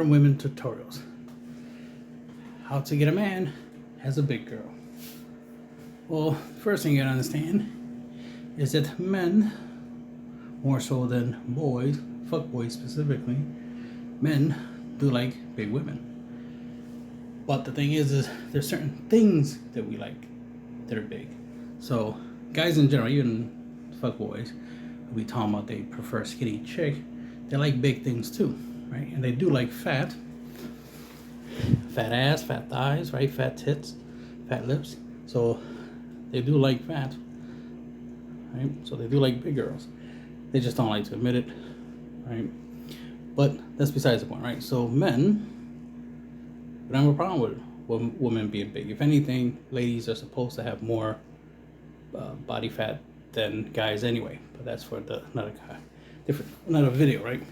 Women tutorials. How to get a man as a big girl. Well, first thing you gotta understand is that men, more so than boys, fuck boys specifically, men do like big women. But the thing is there's certain things that we like that are big. So guys in general, even fuck boys, we talking about they prefer skinny chick, they like big things too, right? And they do like fat ass, fat thighs, right? Fat tits, fat lips. So they do like fat, right? So they do like big girls. They just don't like to admit it, right? But that's besides the point, right? So men, we don't have a problem with women being big. If anything, ladies are supposed to have more body fat than guys anyway. But that's for another video, right?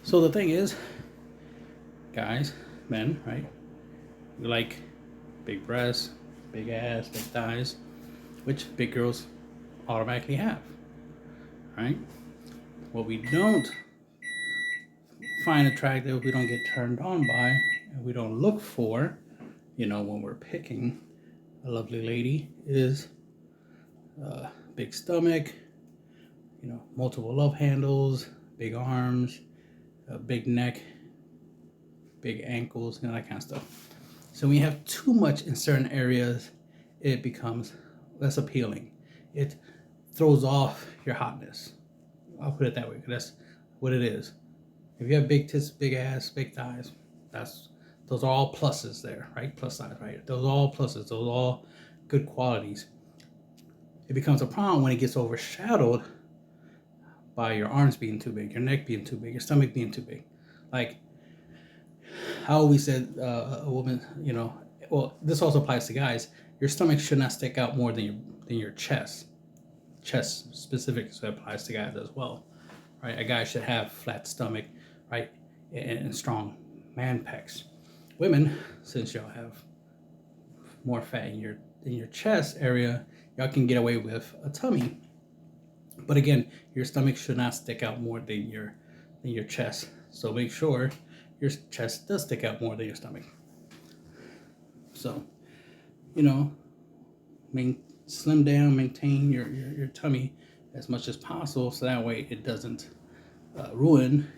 So the thing is, guys, men, right? We like big breasts, big ass, big thighs, which big girls automatically have, right? What we don't find attractive, we don't get turned on by, and we don't look for, when we're picking a lovely lady, is big stomach, multiple love handles, big arms, big neck, big ankles, that kind of stuff. So when you have too much in certain areas, it becomes less appealing. It throws off your hotness. I'll put it that way, because that's what it is. If you have big tits, big ass, big thighs, those are all pluses there, right? Plus size, right? Those are all pluses. Those are all good qualities. It becomes a problem when it gets overshadowed by your arms being too big, your neck being too big, your stomach being too big. Like, I always said, a woman, well, this also applies to guys. Your stomach should not stick out more than your chest. Chest specific, so it applies to guys as well, right? A guy should have flat stomach, right, and strong man pecs. Women, since y'all have more fat in your chest area, y'all can get away with a tummy. But again, your stomach should not stick out more than your chest. So make sure your chest does stick out more than your stomach. So, slim down, maintain your tummy as much as possible, so that way it doesn't ruin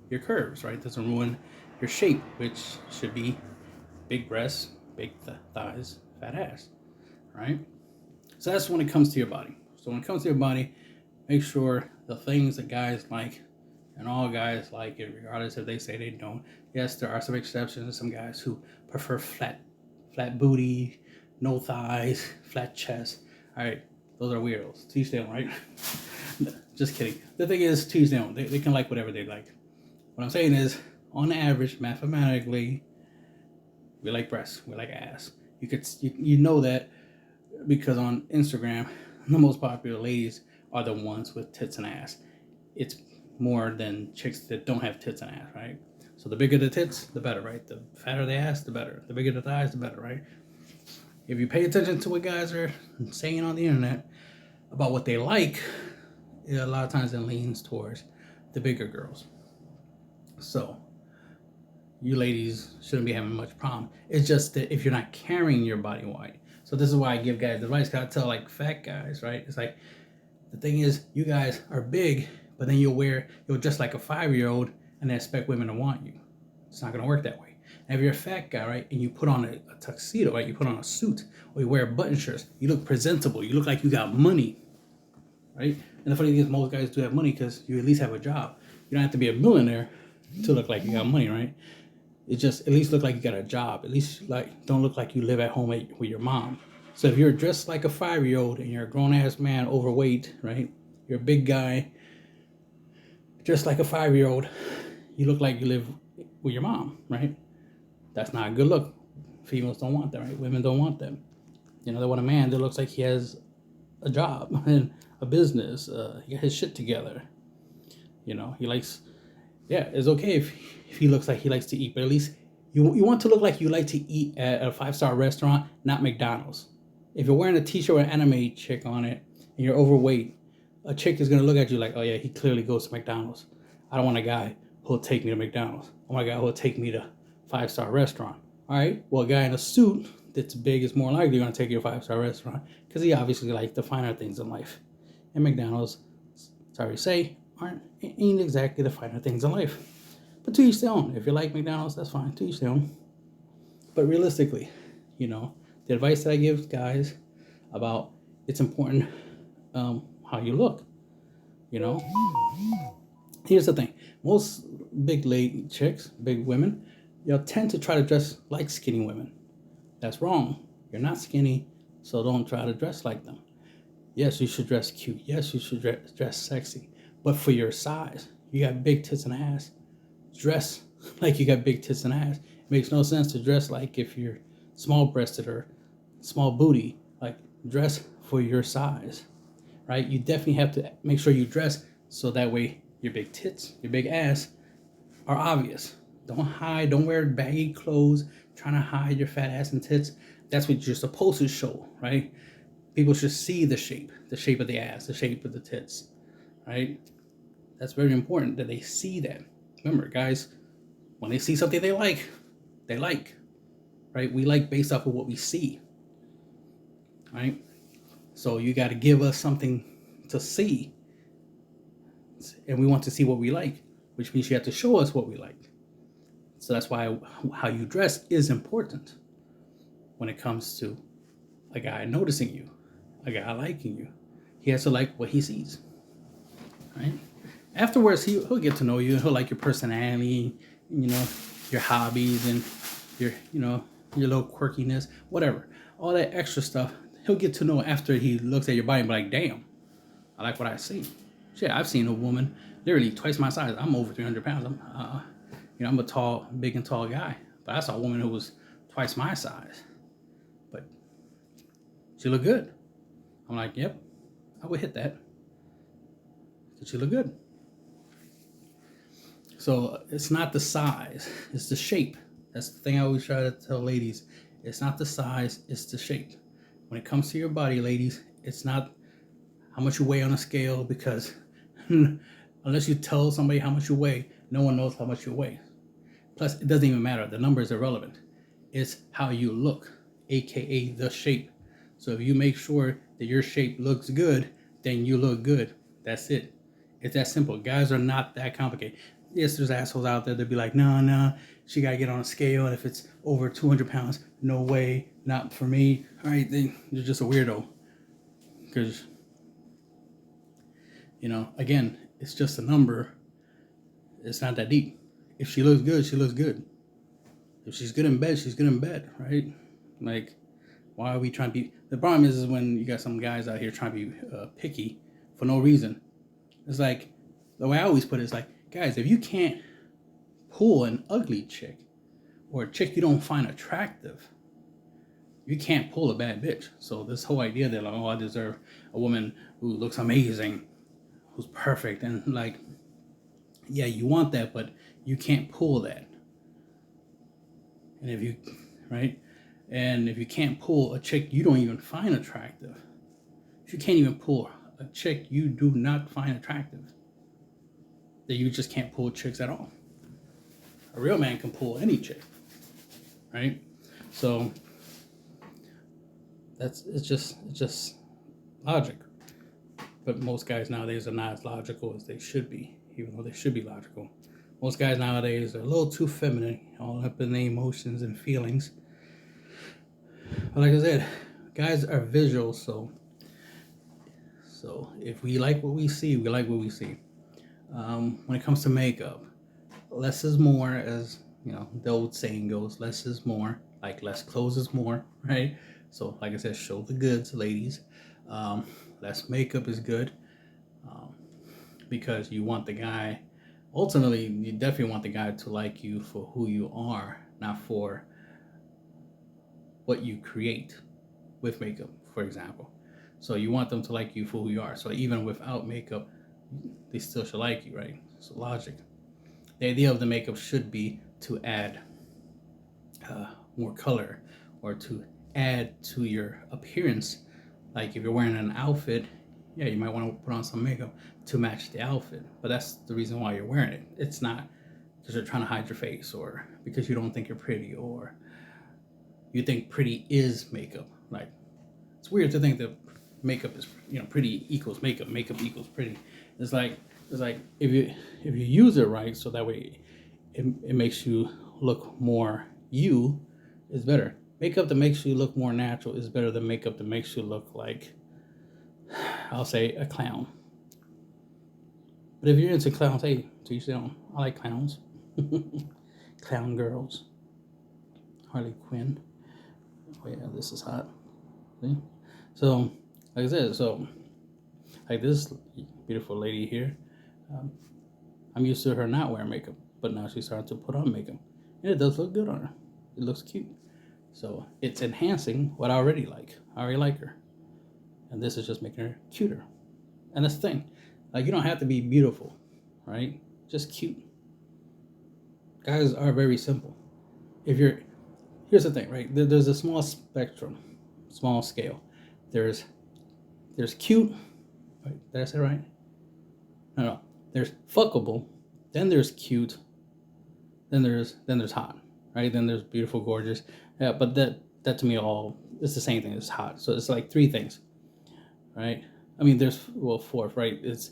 your curves, right? It doesn't ruin your shape, which should be big breasts, big thighs, fat ass, right? So that's when it comes to your body. So when it comes to your body, make sure the things that guys like, and all guys like it, regardless if they say they don't. Yes, there are some exceptions. Some guys who prefer flat booty, no thighs, flat chest. All right, those are weirdos. To each their own, right? Just kidding. The thing is, to each their own. They can like whatever they like. What I'm saying is, on average, mathematically, we like breasts, we like ass. You know that because on Instagram, the most popular ladies are the ones with tits and ass. It's more than chicks that don't have tits and ass, right? So the bigger the tits, the better, right? The fatter the ass, the better. The bigger the thighs, the better, right? If you pay attention to what guys are saying on the internet about what they like, a lot of times it leans towards the bigger girls. So you ladies shouldn't be having much problem. It's just that if you're not carrying your body weight. So this is why I give guys advice, because I tell like fat guys, right? It's like, the thing is, you guys are big, but then you'll dress like a 5-year-old and they expect women to want you. It's not gonna work that way. And if you're a fat guy, right, and you put on a tuxedo, right, you put on a suit, or you wear button shirts, you look presentable, you look like you got money, right? And the funny thing is, most guys do have money because you at least have a job. You don't have to be a millionaire to look like you got money, right? It just at least look like you got a job. At least don't look like you live at home with your mom. So if you're dressed like a 5-year-old and you're a grown-ass man, overweight, right? You're a big guy, dressed like a 5-year-old, you look like you live with your mom, right? That's not a good look. Females don't want that, right? Women don't want that. They want a man that looks like he has a job and a business. He got his shit together. He likes, it's okay if he looks like he likes to eat, but at least you want to look like you like to eat at a 5-star restaurant, not McDonald's. If you're wearing a t-shirt with an anime chick on it and you're overweight, a chick is going to look at you like, oh yeah, he clearly goes to McDonald's. I don't want a guy who'll take me to McDonald's. I oh my God, he'll take me to 5-star restaurant. All right, well, a guy in a suit that's big is more likely going to take you to a 5-star restaurant because he obviously likes the finer things in life. And McDonald's, sorry to say, ain't exactly the finer things in life. But to each their own. If you like McDonald's, that's fine. To each their own. But realistically, the advice that I give guys about it's important how you look. Here's the thing. Most big lady chicks, big women, tend to try to dress like skinny women. That's wrong. You're not skinny, so don't try to dress like them. Yes, you should dress cute. Yes, you should dress sexy. But for your size, you got big tits and ass. Dress like you got big tits and ass. It makes no sense to dress like if you're small-breasted or small booty. Like, dress for your size, right? You definitely have to make sure you dress so that way your big tits, your big ass are obvious. Don't wear baggy clothes trying to hide your fat ass and tits. That's what you're supposed to show, right? People should see the shape of the ass, the shape of the tits, right? That's very important that they see that. Remember, guys, when they see something they like, right? We like based off of what we see, right? So you got to give us something to see, and we want to see what we like, which means you have to show us what we like. So that's why how you dress is important when it comes to a guy noticing you, a guy liking you. He has to like what he sees, right? Afterwards, he'll get to know you. He'll like your personality, your hobbies, and your little quirkiness, whatever. All that extra stuff, he'll get to know after he looks at your body and be like, damn, I like what I see. Shit, I've seen a woman literally twice my size. I'm over 300 pounds. I'm a big and tall guy. But I saw a woman who was twice my size. But she looked good. I'm like, yep, I would hit that. Because she looked good. So it's not the size, it's the shape. That's the thing I always try to tell ladies. It's not the size, it's the shape. When it comes to your body, ladies, it's not how much you weigh on a scale, because unless you tell somebody how much you weigh, no one knows how much you weigh. Plus, it doesn't even matter. The number is irrelevant. It's how you look, aka the shape. So if you make sure that your shape looks good, then you look good. That's it. It's that simple. Guys are not that complicated. Yes, there's assholes out there that be like, no, she got to get on a scale. And if it's over 200 pounds, no way, not for me. All right, then you're just a weirdo. Because, again, it's just a number. It's not that deep. If she looks good, she looks good. If she's good in bed, she's good in bed, right? Like, why are we trying to be... The problem is when you got some guys out here trying to be picky for no reason. It's like, the way I always put it is like, guys, if you can't pull an ugly chick or a chick you don't find attractive, you can't pull a bad bitch. So this whole idea that like, I deserve a woman who looks amazing, who's perfect, and like, yeah, you want that, but you can't pull that. And if you can't pull a chick you don't even find attractive, if you can't even pull a chick you do not find attractive, that you just can't pull chicks at all. A real man can pull any chick, right? So it's just logic. But most guys nowadays are not as logical as they should be, even though they should be logical. Most guys nowadays are a little too feminine, all up in their emotions and feelings. But like I said, guys are visual, so if we like what we see, we like what we see. When it comes to makeup, less is more, as the old saying goes. Less is more. Like less clothes is more, right? So like I said, show the goods, ladies. Less makeup is good, because you want the guy. Ultimately, you definitely want the guy to like you for who you are, not for what you create with makeup, for example. So you want them to like you for who you are. So even without makeup, they still should like you, right? So logic. The idea of the makeup should be to add more color, or to add to your appearance. Like if you're wearing an outfit, yeah, you might want to put on some makeup to match the outfit. But that's the reason why you're wearing it. It's not because you're trying to hide your face, or because you don't think you're pretty, or you think pretty is makeup. Like, it's weird to think that makeup is, pretty equals makeup, makeup equals pretty. It's like if you use it right, so that way it makes you look more you, is better. Makeup that makes you look more natural is better than makeup that makes you look like, I'll say, a clown. But if you're into clowns, hey, to each their own. I like clowns. Clown girls. Harley Quinn. Oh yeah, this is hot. See? So, like I said, like this beautiful lady here, um, I'm used to her not wearing makeup, but now she's starting to put on makeup, and it does look good on her. It looks cute. So it's enhancing what I already like. I already like her, and this is just making her cuter. And that's the thing, like, you don't have to be beautiful, right? Just cute. Guys are very simple. If you're Here's the thing, right? There's a small spectrum, small scale. There's cute. Right? Did I say it right? No. There's fuckable. Then there's cute. Then there's hot. Right? Then there's beautiful, gorgeous. Yeah, but that to me all it's the same thing as hot. So it's like three things, right? I mean, there's fourth, right? It's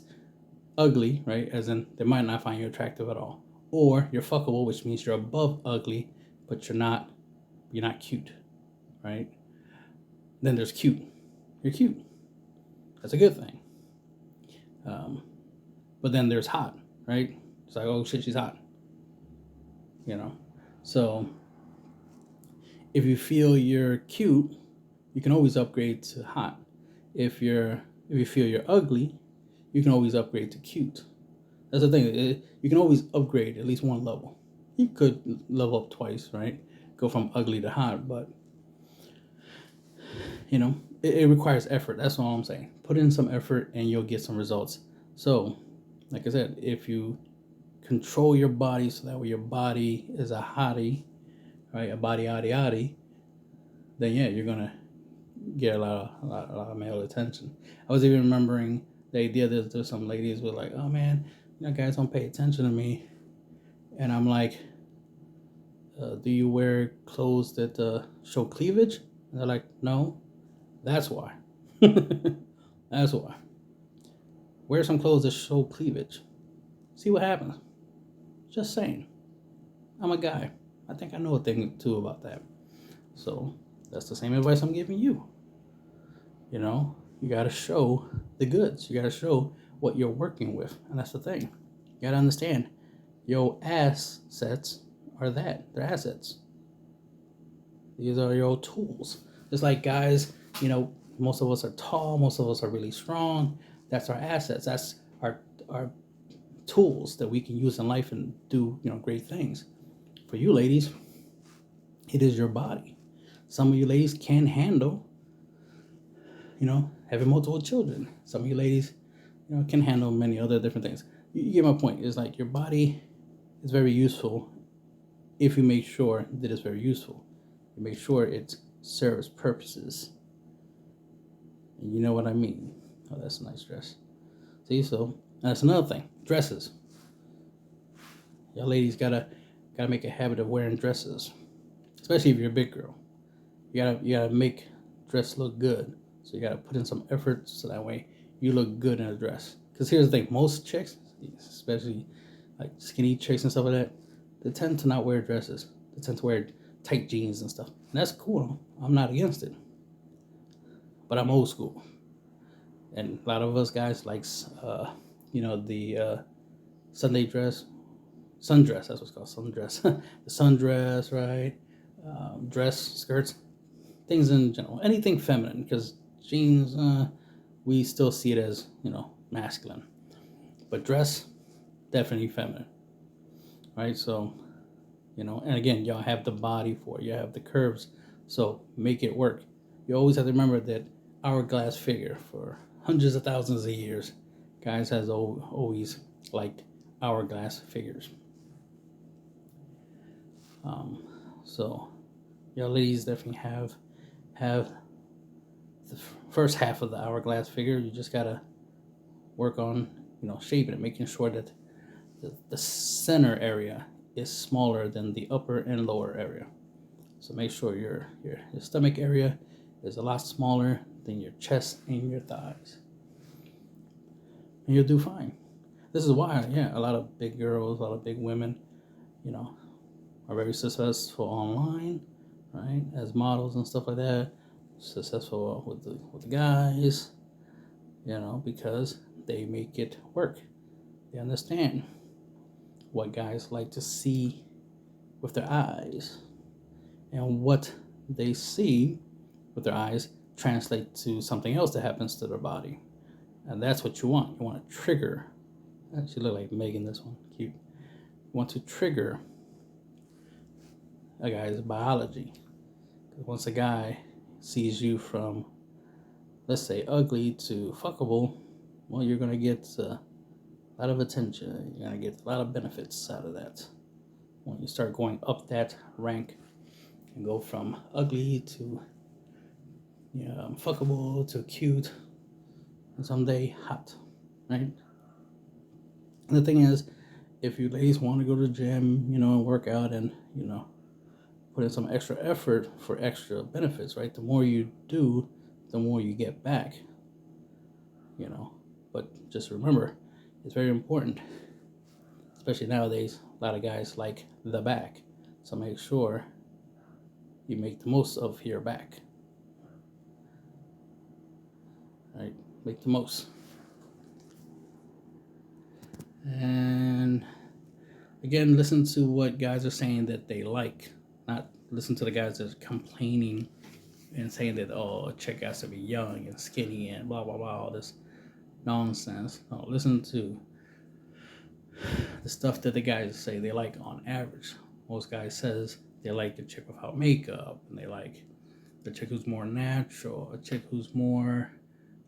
ugly, right? As in they might not find you attractive at all, or you're fuckable, which means you're above ugly, but you're not cute, right? Then there's cute. You're cute. That's a good thing. But then there's hot, right? It's like, oh shit, she's hot. So if you feel you're cute, you can always upgrade to hot. If you feel you're ugly, you can always upgrade to cute. That's the thing. You can always upgrade at least one level. You could level up twice, right? Go from ugly to hot, but it requires effort. That's all I'm saying. Put in some effort and you'll get some results. So, like I said, if you control your body so that way your body is a hottie, right? A body yaddy, then yeah, you're gonna get a lot of male attention. I was even remembering the idea that there's some ladies were like, oh man, guys don't pay attention to me, and I'm like, do you wear clothes that show cleavage? And they're like, no. That's why. That's why. Wear some clothes that show cleavage. See what happens. Just saying. I'm a guy. I think I know a thing or two about that. So that's the same advice I'm giving you. You got to show the goods. You got to show what you're working with. And that's the thing. You got to understand your assets are that. They're assets. These are your tools. It's like guys, most of us are tall. Most of us are really strong. That's our assets. That's our tools that we can use in life and do, great things. For you ladies, it is your body. Some of you ladies can handle, having multiple children. Some of you ladies, can handle many other different things. You get my point. It's like your body is very useful if you make sure that it's very useful. You make sure it serves purposes. And you know what I mean. Oh, that's a nice dress. See, so that's another thing. Dresses. Y'all ladies gotta make a habit of wearing dresses, especially if you're a big girl. You gotta make dress look good. So you gotta put in some effort so that way you look good in a dress. Because here's the thing: most chicks, especially like skinny chicks and stuff like that, they tend to not wear dresses. They tend to wear tight jeans and stuff. And that's cool. I'm not against it. But I'm old school. And a lot of us guys likes, the Sunday dress, sundress. That's what's called, sundress. The sundress, right? Dress, skirts, things in general. Anything feminine, because jeans, we still see it as masculine. But dress, definitely feminine, right? So, and again, y'all have the body for it. You have the curves, so make it work. You always have to remember that hourglass figure for hundreds of thousands of years, guys has always liked hourglass figures. So y'all ladies definitely have the first half of the hourglass figure. You just gotta work on shaping it, making sure that the center area is smaller than the upper and lower area. So make sure your stomach area is a lot smaller than your chest and your thighs. And you'll do fine. This is why, yeah, a lot of big girls, a lot of big women, you know, are very successful online, right? As models and stuff like that. Successful with the guys, because they make it work. They understand what guys like to see with their eyes, and what they see with their eyes translate to something else that happens to their body. And that's what you want. You want to trigger. She look like Megan, this one. Cute. You want to trigger a guy's biology. Because once a guy sees you from, let's say, ugly to fuckable, well, you're going to get a lot of attention. You're going to get a lot of benefits out of that. When you start going up that rank and go from ugly to fuckable to cute, and someday hot, right? And the thing is, if you ladies want to go to the gym, and work out and, put in some extra effort for extra benefits, right? The more you do, the more you get back, But just remember, it's very important, especially nowadays, a lot of guys like the back. So make sure you make the most of your back, right? Make the most. And again, listen to what guys are saying that they like, not listen to the guys that are complaining and saying that, oh, a chick has to be young and skinny and blah blah blah, all this nonsense. No, listen to the stuff that the guys say they like on average. Most guys says they like the chick without makeup, and they like the chick who's more natural, a chick who's more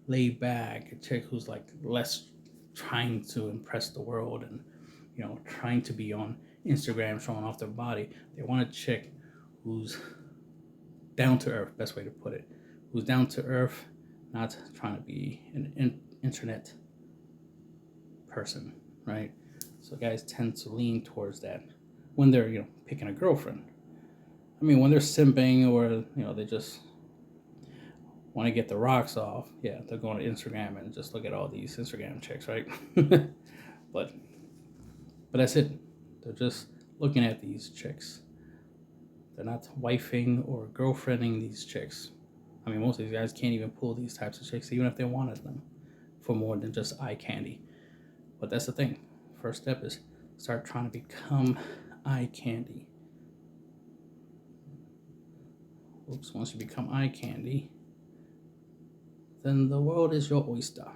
laid back, a chick who's like less trying to impress the world and trying to be on Instagram showing off their body. They want a chick who's down to earth, best way to put it, who's down to earth, not trying to be an internet person, right? So guys tend to lean towards that when they're picking a girlfriend. I mean, when they're simping or they just want to get the rocks off, yeah, they're going to Instagram and just look at all these Instagram chicks, right? but that's it. They're just looking at these chicks. They're not wifing or girlfriending these chicks. I mean, most of these guys can't even pull these types of chicks, even if they wanted them, for more than just eye candy. But that's the thing. First step is start trying to become eye candy. Once you become eye candy, then the world is your oyster.